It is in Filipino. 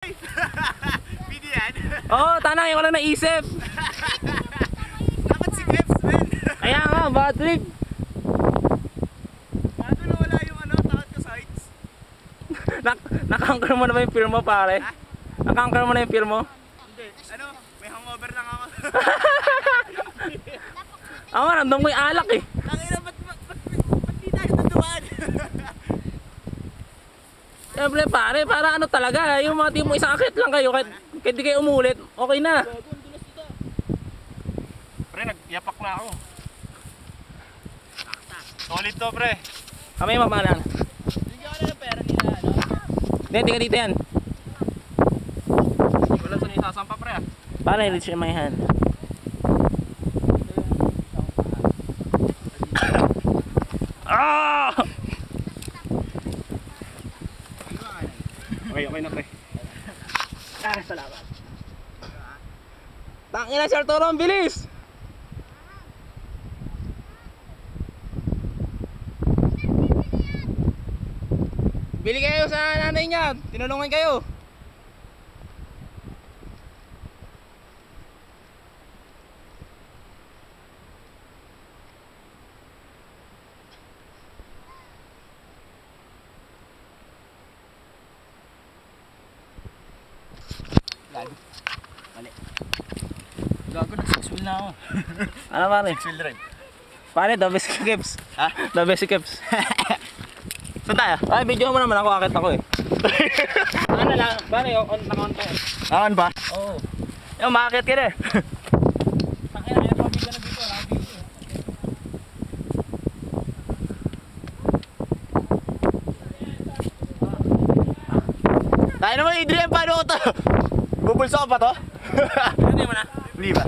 Video yan? Oo, tanang yung ko lang naisip. Dapat si Krebs, man. Kaya nga, bad trip. Paano nawala yung takot ka sides? Naka-anchor mo na ba yung film mo, pare? Ha? Naka-anchor mo na yung film mo? Hindi, may hangover lang ako. Ako, ramdam ko yung alak eh. Tangina, ba't di tayo tutuwaan? Siyempre pare, para ano talaga, yung mga team mo isang akit lang kayo, kahit di kayo umulit, okay na. Pre, nagyapak na ako. Solid to, pre. Kami mamahalan. Bigyan ko na ng pera nila, Hindi, tingnan dito yan. Wala saan isasampa, pre. Para i-reach yung my hand. Ah! Okay na, pre. Salamat. Tangina, Sir Toro, ang bilis! Bili kayo sa nanay niya, tinulungan kayo. Gago, nag-6 na ako. Ano pare? 6 wheel drive. Pare, the best kips. Ha? The best kips. Saan tayo? Ay, video mo naman ako, akit ako eh. Ano lang, pare, naka-on tayo. Akan ba? Oo. Yung makakit ka na. Tangina, may pabig ka na dito, nakabigyo. Tayo naman, Adrian, paano ko to? Bubulso ka pa to? Hindi mo na. Hindi ba?